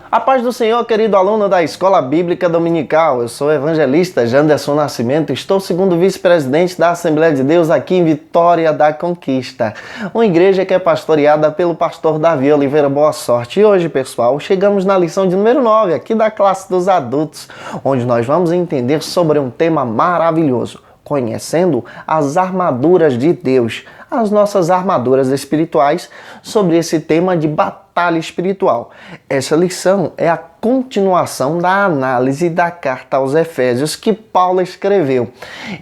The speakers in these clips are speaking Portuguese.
A paz do Senhor, querido aluno da Escola Bíblica Dominical. Eu sou o evangelista Janderson Nascimento, estou segundo vice-presidente da Assembleia de Deus aqui em Vitória da Conquista, uma igreja que é pastoreada pelo pastor Davi Oliveira Boa Sorte. E hoje, pessoal, chegamos na lição de número 9 aqui da classe dos adultos, onde nós vamos entender sobre um tema maravilhoso, conhecendo as armaduras de Deus, as nossas armaduras espirituais, sobre esse tema de batalha espiritual. Essa lição é a continuação da análise da carta aos Efésios que Paulo escreveu.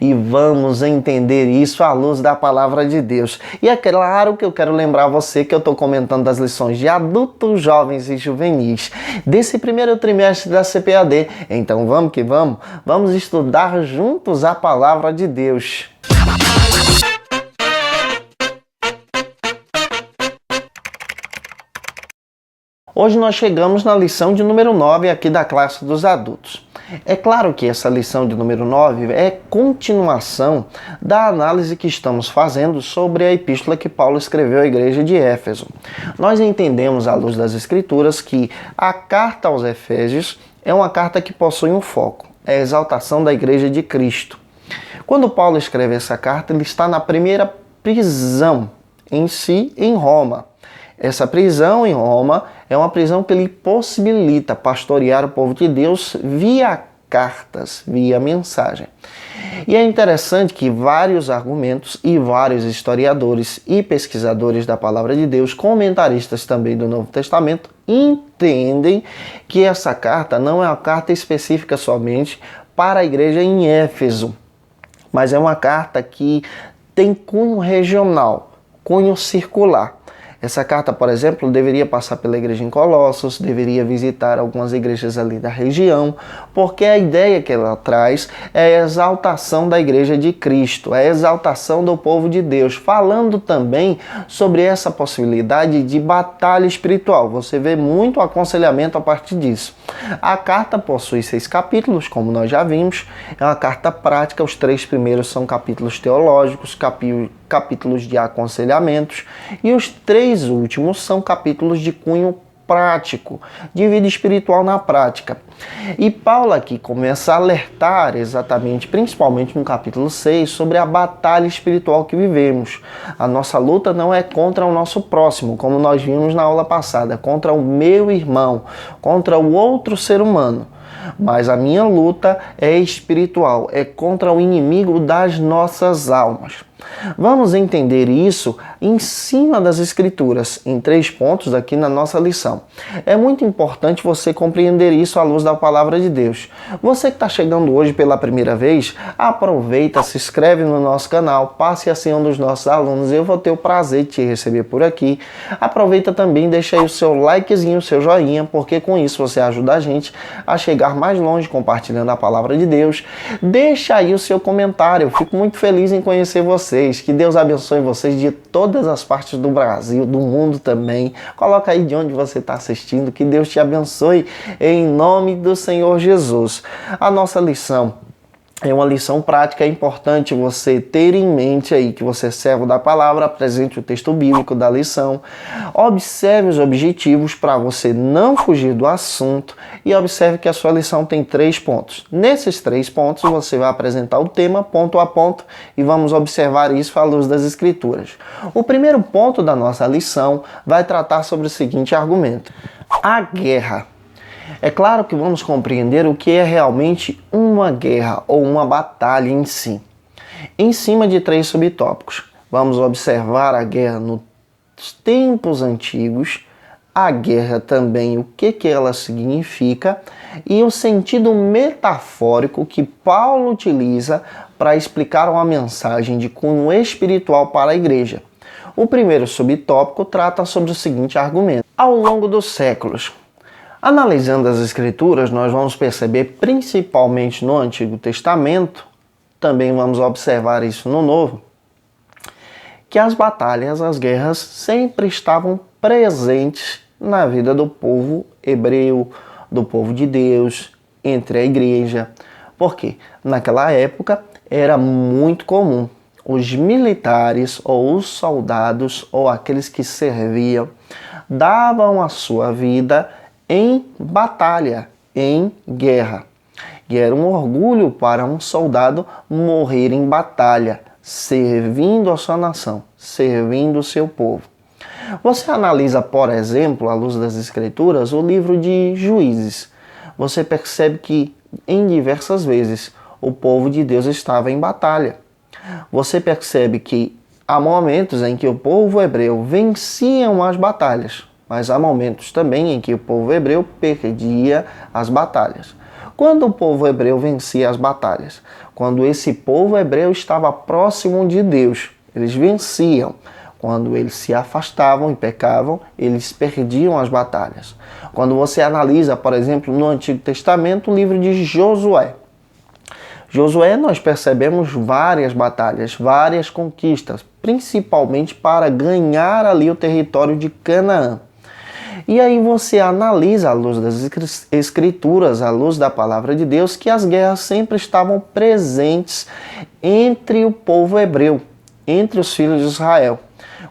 E vamos entender isso à luz da palavra de Deus. E é claro que eu quero lembrar você que eu estou comentando das lições de adultos, jovens e juvenis desse primeiro trimestre da CPAD. Então vamos que vamos, vamos estudar juntos a palavra de Deus. Hoje nós chegamos na lição de número 9 aqui da classe dos adultos. É claro que essa lição de número 9 é continuação da análise que estamos fazendo sobre a epístola que Paulo escreveu à igreja de Éfeso. Nós entendemos à luz das Escrituras que a carta aos Efésios é uma carta que possui um foco, é a exaltação da igreja de Cristo. Quando Paulo escreve essa carta, ele está na primeira prisão em si, em Roma. Essa prisão em Roma é uma prisão que lhe possibilita pastorear o povo de Deus via cartas, via mensagem. E é interessante que vários argumentos e vários historiadores e pesquisadores da palavra de Deus, comentaristas também do Novo Testamento, entendem que essa carta não é uma carta específica somente para a igreja em Éfeso, mas é uma carta que tem cunho regional, cunho circular. Essa carta, por exemplo, deveria passar pela igreja em Colossos, deveria visitar algumas igrejas ali da região, porque a ideia que ela traz é a exaltação da igreja de Cristo, a exaltação do povo de Deus, falando também sobre essa possibilidade de batalha espiritual. Você vê muito aconselhamento a partir disso. A carta possui 6 capítulos, como nós já vimos, é uma carta prática, os 3 primeiros são capítulos teológicos, capítulos de aconselhamentos, e os 3 últimos são capítulos de cunho prático, de vida espiritual na prática. E Paulo aqui começa a alertar exatamente, principalmente no capítulo 6, sobre a batalha espiritual que vivemos. A nossa luta não é contra o nosso próximo, como nós vimos na aula passada, contra o meu irmão, contra o outro ser humano. Mas a minha luta é espiritual, é contra o inimigo das nossas almas. Vamos entender isso em cima das Escrituras, em 3 pontos aqui na nossa lição. É muito importante você compreender isso à luz da palavra de Deus. Você que está chegando hoje pela primeira vez, aproveita, se inscreve no nosso canal, passe a ser um dos nossos alunos, eu vou ter o prazer de te receber por aqui. Aproveita também, deixa aí o seu likezinho, o seu joinha, porque com isso você ajuda a gente a chegar mais longe compartilhando a palavra de Deus. Deixa aí o seu comentário, eu fico muito feliz em conhecer você. Que Deus abençoe vocês de todas as partes do Brasil, do mundo também. Coloca aí de onde você está assistindo. Que Deus te abençoe em nome do Senhor Jesus. A nossa lição é uma lição prática, é importante você ter em mente aí que você é servo da palavra, apresente o texto bíblico da lição, observe os objetivos para você não fugir do assunto e observe que a sua lição tem 3 pontos. Nesses 3 pontos você vai apresentar o tema ponto a ponto e vamos observar isso à luz das Escrituras. O primeiro ponto da nossa lição vai tratar sobre o seguinte argumento: a guerra. É claro que vamos compreender o que é realmente uma guerra ou uma batalha em si. Em cima de 3 subtópicos, vamos observar a guerra nos tempos antigos, a guerra também, o que ela significa e o sentido metafórico que Paulo utiliza para explicar uma mensagem de cunho espiritual para a igreja. O primeiro subtópico trata sobre o seguinte argumento: ao longo dos séculos, analisando as Escrituras, nós vamos perceber, principalmente no Antigo Testamento, também vamos observar isso no Novo, que as batalhas, as guerras, sempre estavam presentes na vida do povo hebreu, do povo de Deus, entre a igreja. Porque naquela época era muito comum os militares ou os soldados ou aqueles que serviam davam a sua vida em batalha, em guerra. E era um orgulho para um soldado morrer em batalha, servindo a sua nação, servindo o seu povo. Você analisa, por exemplo, à luz das Escrituras, o livro de Juízes. Você percebe que, em diversas vezes, o povo de Deus estava em batalha. Você percebe que há momentos em que o povo hebreu vencia as batalhas, mas há momentos também em que o povo hebreu perdia as batalhas. Quando o povo hebreu vencia as batalhas? Quando esse povo hebreu estava próximo de Deus, eles venciam. Quando eles se afastavam e pecavam, eles perdiam as batalhas. Quando você analisa, por exemplo, no Antigo Testamento, o livro de Josué. Josué, nós percebemos várias batalhas, várias conquistas, principalmente para ganhar ali o território de Canaã. E aí você analisa, à luz das Escrituras, à luz da Palavra de Deus, que as guerras sempre estavam presentes entre o povo hebreu, entre os filhos de Israel.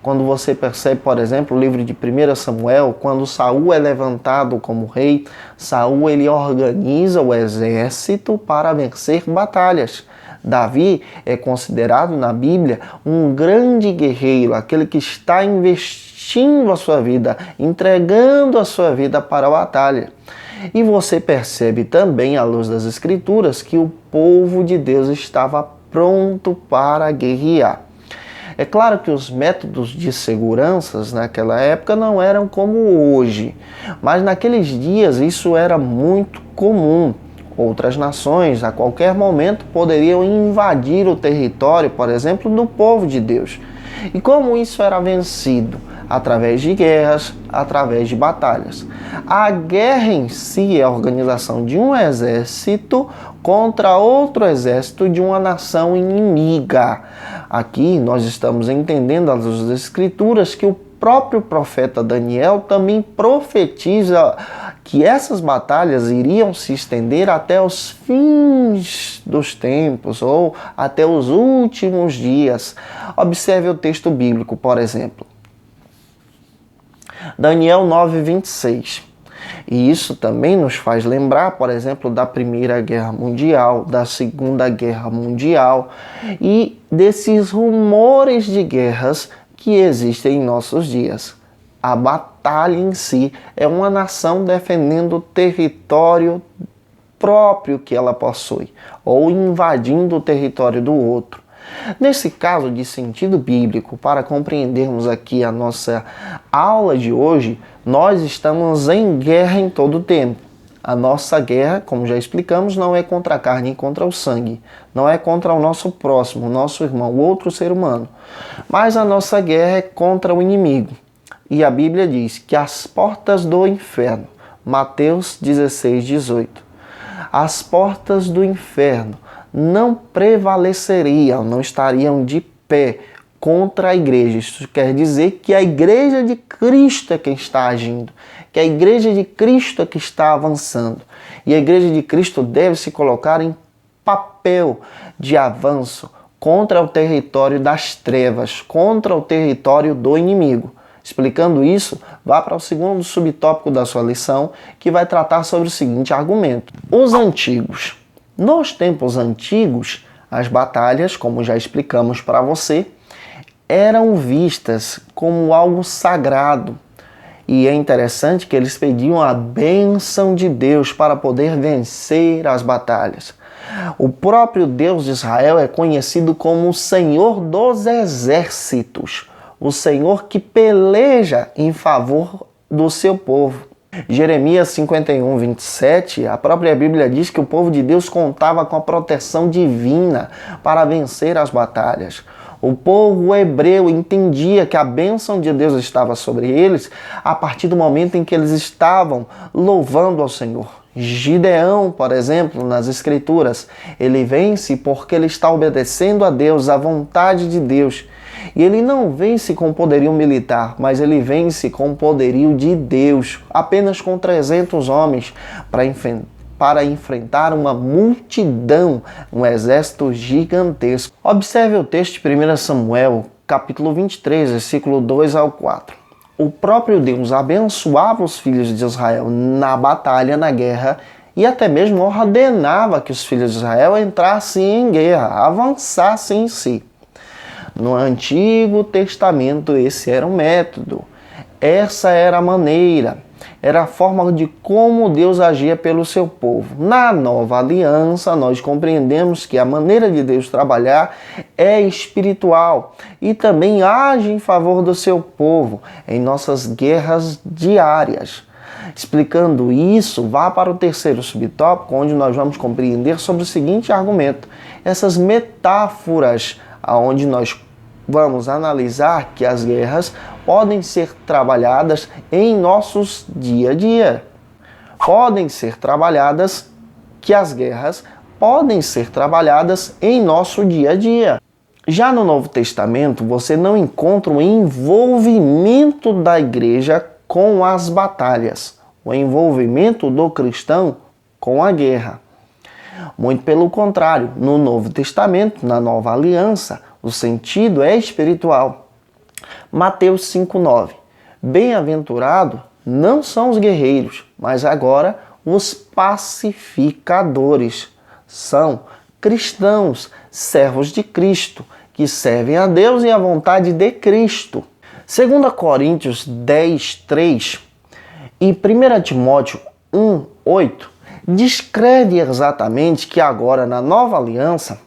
Quando você percebe, por exemplo, o livro de 1 Samuel, quando Saul é levantado como rei, Saul ele organiza o exército para vencer batalhas. Davi é considerado na Bíblia um grande guerreiro, aquele que está investindo a sua vida, entregando a sua vida para a batalha. E você percebe também, à luz das Escrituras, que o povo de Deus estava pronto para guerrear. É claro que os métodos de segurança naquela época não eram como hoje, mas naqueles dias isso era muito comum. Outras nações, a qualquer momento, poderiam invadir o território, por exemplo, do povo de Deus. E como isso era vencido? Através de guerras, através de batalhas. A guerra em si é a organização de um exército contra outro exército de uma nação inimiga. Aqui nós estamos entendendo, às luz das Escrituras, que o próprio profeta Daniel também profetiza que essas batalhas iriam se estender até os fins dos tempos ou até os últimos dias. Observe o texto bíblico, por exemplo. Daniel 9:26. E isso também nos faz lembrar, por exemplo, da Primeira Guerra Mundial, da Segunda Guerra Mundial e desses rumores de guerras que existem em nossos dias. A batalha em si é uma nação defendendo o território próprio que ela possui, ou invadindo o território do outro. Nesse caso de sentido bíblico, para compreendermos aqui a nossa aula de hoje, nós estamos em guerra em todo o tempo. A nossa guerra, como já explicamos, não é contra a carne e contra o sangue. Não é contra o nosso próximo, o nosso irmão, o outro ser humano. Mas a nossa guerra é contra o inimigo. E a Bíblia diz que as portas do inferno, Mateus 16:18, as portas do inferno não prevaleceriam, não estariam de pé contra a igreja. Isso quer dizer que a igreja de Cristo é quem está agindo, que a igreja de Cristo é que está avançando. E a igreja de Cristo deve se colocar em papel de avanço contra o território das trevas, contra o território do inimigo. Explicando isso, vá para o segundo subtópico da sua lição, que vai tratar sobre o seguinte argumento. Os antigos. Nos tempos antigos, as batalhas, como já explicamos para você, eram vistas como algo sagrado. E é interessante que eles pediam a bênção de Deus para poder vencer as batalhas. O próprio Deus de Israel é conhecido como o Senhor dos Exércitos, o Senhor que peleja em favor do seu povo. Jeremias 51:27, a própria Bíblia diz que o povo de Deus contava com a proteção divina para vencer as batalhas. O povo hebreu entendia que a bênção de Deus estava sobre eles a partir do momento em que eles estavam louvando ao Senhor. Gideão, por exemplo, nas Escrituras, ele vence porque ele está obedecendo a Deus, à vontade de Deus. E ele não vence com poderio militar, mas ele vence com o poderio de Deus, apenas com 300 homens, para enfrentar uma multidão, um exército gigantesco. Observe o texto de 1 Samuel, capítulo 23, versículo 2 ao 4. O próprio Deus abençoava os filhos de Israel na batalha, na guerra, e até mesmo ordenava que os filhos de Israel entrassem em guerra, avançassem em si. No Antigo Testamento, esse era o método, essa era a maneira, era a forma de como Deus agia pelo seu povo. Na Nova Aliança, nós compreendemos que a maneira de Deus trabalhar é espiritual e também age em favor do seu povo em nossas guerras diárias. Explicando isso, vá para o terceiro subtópico, onde nós vamos compreender sobre o seguinte argumento. Essas metáforas, onde nós vamos analisar que as guerras podem ser trabalhadas em nossos dia a dia. Podem ser trabalhadas, que as guerras podem ser trabalhadas em nosso dia a dia. Já no Novo Testamento, você não encontra o envolvimento da igreja com as batalhas, o envolvimento do cristão com a guerra. Muito pelo contrário, no Novo Testamento, na Nova Aliança, o sentido é espiritual. Mateus 5,9. Bem-aventurado não são os guerreiros, mas agora os pacificadores. São cristãos, servos de Cristo, que servem a Deus e à vontade de Cristo. 2 Coríntios 10:3 e 1 Timóteo 1:8 descreve exatamente que agora na Nova Aliança,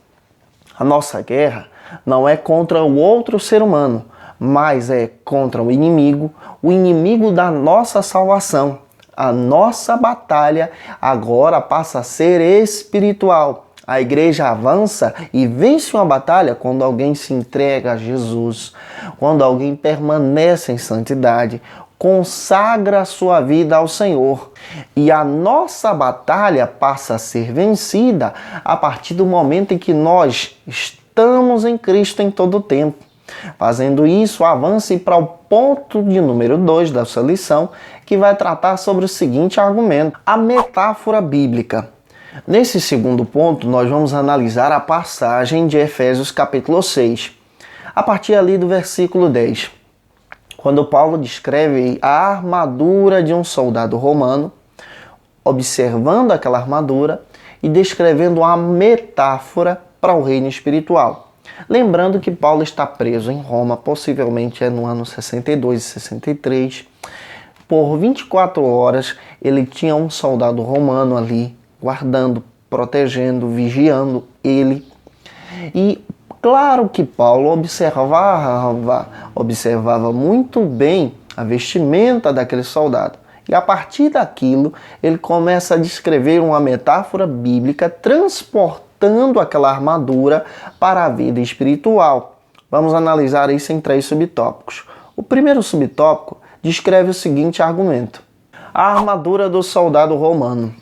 a nossa guerra não é contra o outro ser humano, mas é contra o inimigo da nossa salvação. A nossa batalha agora passa a ser espiritual. A igreja avança e vence uma batalha quando alguém se entrega a Jesus, quando alguém permanece em santidade, consagra a sua vida ao Senhor. E a nossa batalha passa a ser vencida a partir do momento em que nós estamos em Cristo em todo o tempo. Fazendo isso, avance para o ponto de número 2 da sua lição, que vai tratar sobre o seguinte argumento: a metáfora bíblica. Nesse segundo ponto, nós vamos analisar a passagem de Efésios capítulo 6, a partir ali do versículo 10, quando Paulo descreve a armadura de um soldado romano, observando aquela armadura e descrevendo a metáfora para o reino espiritual. Lembrando que Paulo está preso em Roma, possivelmente no ano 62 e 63. Por 24 horas ele tinha um soldado romano ali, guardando, protegendo, vigiando ele. E claro que Paulo observava muito bem a vestimenta daquele soldado. E a partir daquilo, ele começa a descrever uma metáfora bíblica, transportando aquela armadura para a vida espiritual. Vamos analisar isso em 3 subtópicos. O primeiro subtópico descreve o seguinte argumento: a armadura do soldado romano.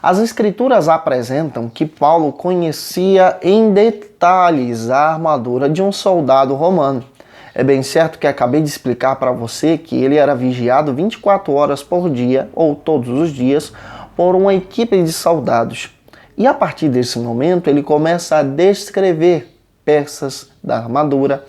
As Escrituras apresentam que Paulo conhecia em detalhes a armadura de um soldado romano. É bem certo que acabei de explicar para você que ele era vigiado 24 horas por dia, ou todos os dias, por uma equipe de soldados. E a partir desse momento ele começa a descrever peças da armadura,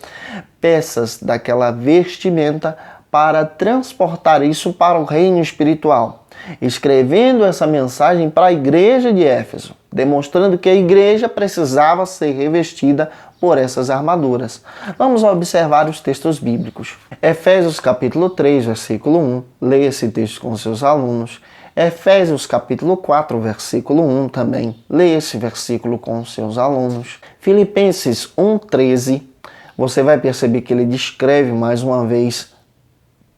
peças daquela vestimenta, para transportar isso para o reino espiritual, escrevendo essa mensagem para a igreja de Éfeso, demonstrando que a igreja precisava ser revestida por essas armaduras. Vamos observar os textos bíblicos. Efésios capítulo 3, versículo 1, leia esse texto com seus alunos. Efésios capítulo 4, versículo 1 também, leia esse versículo com seus alunos. Filipenses 1:13, você vai perceber que ele descreve mais uma vez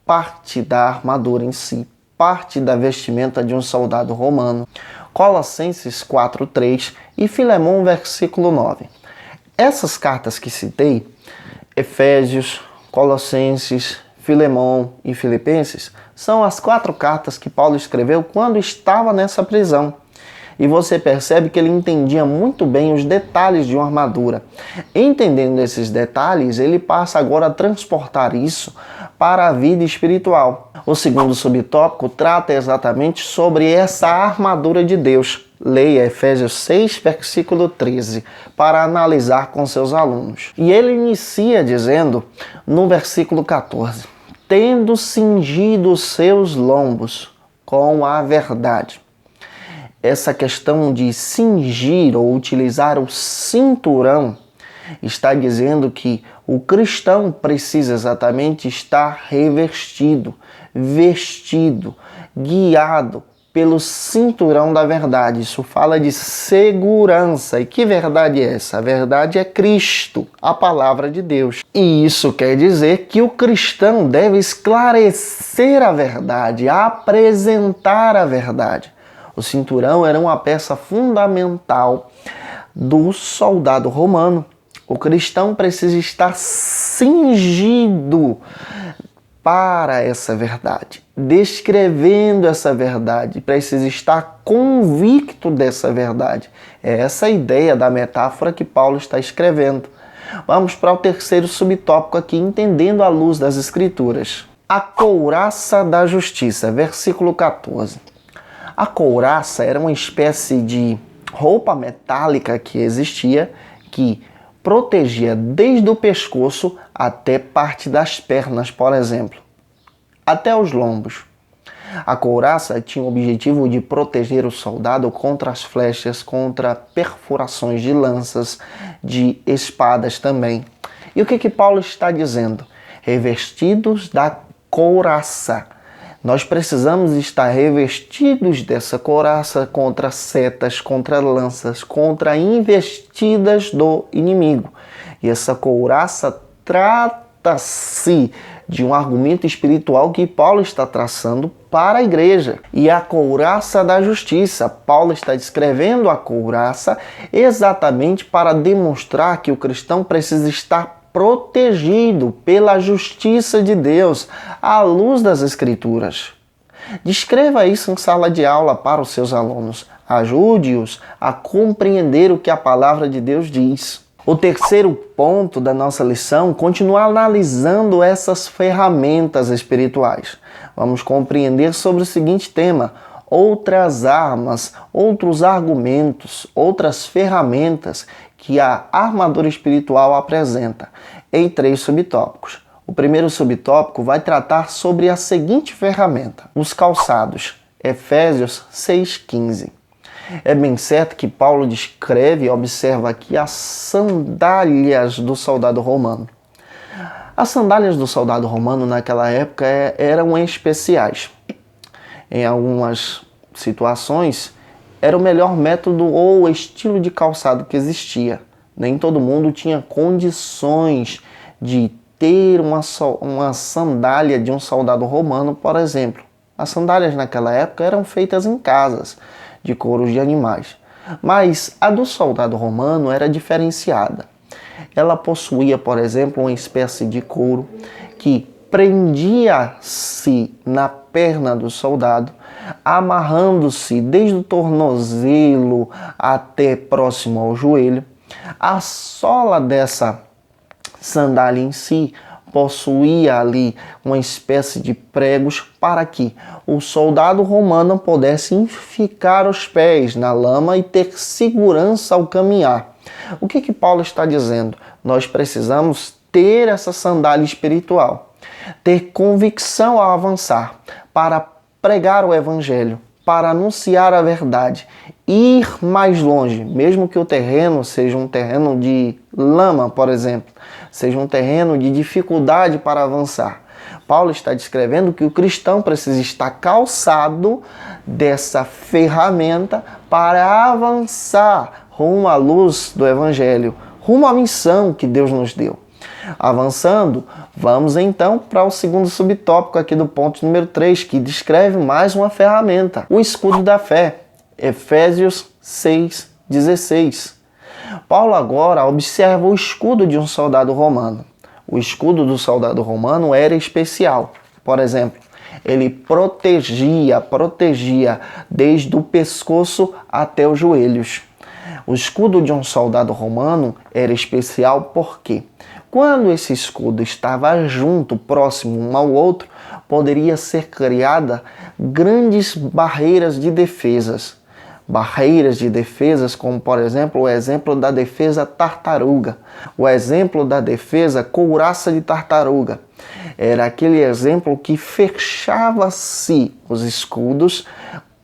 parte da armadura em si, parte da vestimenta de um soldado romano. Colossenses 4:3 e Filemão, versículo 9. Essas cartas que citei, Efésios, Colossenses, Filemão e Filipenses, são as 4 cartas que Paulo escreveu quando estava nessa prisão. E você percebe que ele entendia muito bem os detalhes de uma armadura. Entendendo esses detalhes, ele passa agora a transportar isso para a vida espiritual. O segundo subtópico trata exatamente sobre essa armadura de Deus. Leia Efésios 6, versículo 13, para analisar com seus alunos. E ele inicia dizendo, no versículo 14, tendo cingido seus lombos com a verdade. Essa questão de cingir ou utilizar o cinturão está dizendo que o cristão precisa exatamente estar revestido, vestido, guiado pelo cinturão da verdade. Isso fala de segurança. E que verdade é essa? A verdade é Cristo, a palavra de Deus. E isso quer dizer que o cristão deve esclarecer a verdade, apresentar a verdade. O cinturão era uma peça fundamental do soldado romano. O cristão precisa estar cingido para essa verdade, descrevendo essa verdade, precisa estar convicto dessa verdade. É essa a ideia da metáfora que Paulo está escrevendo. Vamos para o terceiro subtópico aqui, entendendo à luz das Escrituras. A couraça da justiça, versículo 14. A couraça era uma espécie de roupa metálica que existia, que protegia desde o pescoço até parte das pernas, por exemplo, até os lombos. A couraça tinha o objetivo de proteger o soldado contra as flechas, contra perfurações de lanças, de espadas também. E o que Paulo está dizendo? Revestidos da couraça. Nós precisamos estar revestidos dessa couraça contra setas, contra lanças, contra investidas do inimigo. E essa couraça trata-se de um argumento espiritual que Paulo está traçando para a igreja. E a couraça da justiça. Paulo está descrevendo a couraça exatamente para demonstrar que o cristão precisa estar protegido pela justiça de Deus, à luz das Escrituras. Descreva isso em sala de aula para os seus alunos. Ajude-os a compreender o que a palavra de Deus diz. O terceiro ponto da nossa lição, continuar analisando essas ferramentas espirituais. Vamos compreender sobre o seguinte tema: outras armas, outros argumentos, outras ferramentas que a armadura espiritual apresenta, em 3 subtópicos. O primeiro subtópico vai tratar sobre a seguinte ferramenta: os calçados, Efésios 6,15. É bem certo que Paulo descreve e observa aqui as sandálias do soldado romano. As sandálias do soldado romano naquela época eram especiais. Em algumas situações, era o melhor método ou estilo de calçado que existia. Nem todo mundo tinha condições de ter uma sandália de um soldado romano, por exemplo. As sandálias naquela época eram feitas em casas, de couros de animais. Mas a do soldado romano era diferenciada. Ela possuía, por exemplo, uma espécie de couro que prendia-se na perna do soldado, amarrando-se desde o tornozelo até próximo ao joelho. A sola dessa sandália em si possuía ali uma espécie de pregos para que o soldado romano pudesse ficar os pés na lama e ter segurança ao caminhar. O que Paulo está dizendo? Nós precisamos ter essa sandália espiritual, ter convicção ao avançar, para pregar o evangelho, para anunciar a verdade, ir mais longe, mesmo que o terreno seja um terreno de lama, por exemplo, seja um terreno de dificuldade para avançar. Paulo está descrevendo que o cristão precisa estar calçado dessa ferramenta para avançar rumo à luz do evangelho, rumo à missão que Deus nos deu. Avançando, vamos então para o segundo subtópico aqui do ponto número 3, que descreve mais uma ferramenta, o escudo da fé, Efésios 6,16. Paulo agora observa o escudo de um soldado romano. O escudo do soldado romano era especial. Por exemplo, ele protegia desde o pescoço até os joelhos. O escudo de um soldado romano era especial porque, quando esse escudo estava junto, próximo um ao outro, poderia ser criada grandes barreiras de defesas. Barreiras de defesas, como por exemplo o exemplo da defesa tartaruga, o exemplo da defesa couraça de tartaruga. Era aquele exemplo que fechava-se os escudos,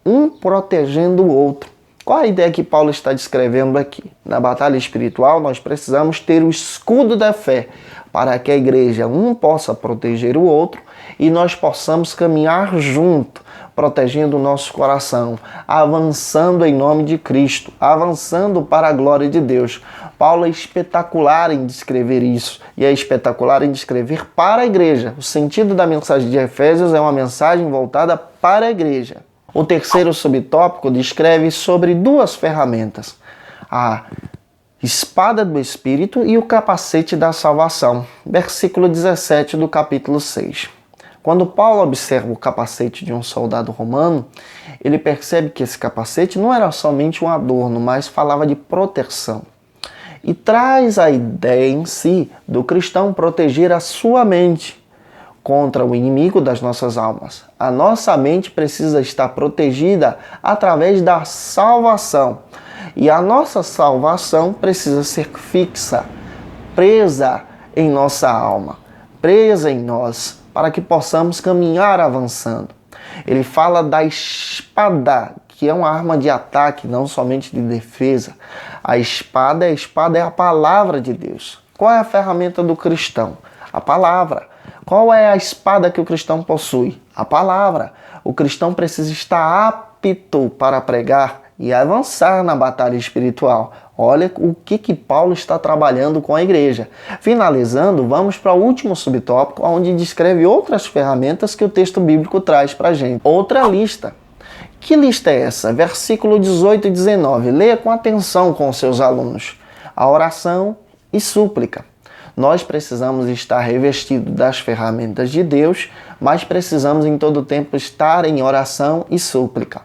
um protegendo o outro. Qual a ideia que Paulo está descrevendo aqui? Na batalha espiritual, nós precisamos ter o escudo da fé, para que a igreja possa proteger o outro e nós possamos caminhar junto, protegendo o nosso coração, avançando em nome de Cristo, avançando para a glória de Deus. Paulo é espetacular em descrever isso, e é espetacular em descrever para a igreja. O sentido da mensagem de Efésios é uma mensagem voltada para a igreja. O terceiro subtópico descreve sobre duas ferramentas: a espada do Espírito e o capacete da salvação. Versículo 17 do capítulo 6. Quando Paulo observa o capacete de um soldado romano, ele percebe que esse capacete não era somente um adorno, mas falava de proteção. E traz a ideia em si do cristão proteger a sua mente contra o inimigo das nossas almas. A nossa mente precisa estar protegida através da salvação. E a nossa salvação precisa ser fixa, presa em nossa alma, presa em nós, para que possamos caminhar avançando. Ele fala da espada, que é uma arma de ataque, não somente de defesa. A espada é a palavra de Deus. Qual é a ferramenta do cristão? A palavra. Qual é a espada que o cristão possui? A palavra. O cristão precisa estar apto para pregar e avançar na batalha espiritual. Olha o que Paulo está trabalhando com a igreja. Finalizando, vamos para o último subtópico, onde descreve outras ferramentas que o texto bíblico traz para a gente. Outra lista. Que lista é essa? Versículo 18 e 19. Leia com atenção com seus alunos. A oração e súplica. Nós precisamos estar revestidos das ferramentas de Deus, mas precisamos em todo tempo estar em oração e súplica.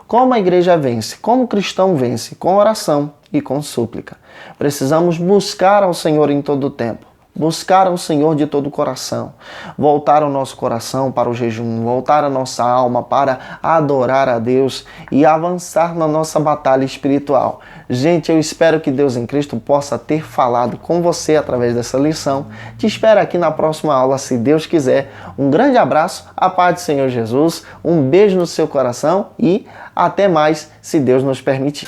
Como a igreja vence? Como o cristão vence? Com oração e com súplica. Precisamos buscar ao Senhor em todo tempo. Buscar ao Senhor de todo o coração. Voltar o nosso coração para o jejum. Voltar a nossa alma para adorar a Deus e avançar na nossa batalha espiritual. Gente, eu espero que Deus em Cristo possa ter falado com você através dessa lição. Te espero aqui na próxima aula, se Deus quiser. Um grande abraço, a paz do Senhor Jesus, um beijo no seu coração e até mais, se Deus nos permitir.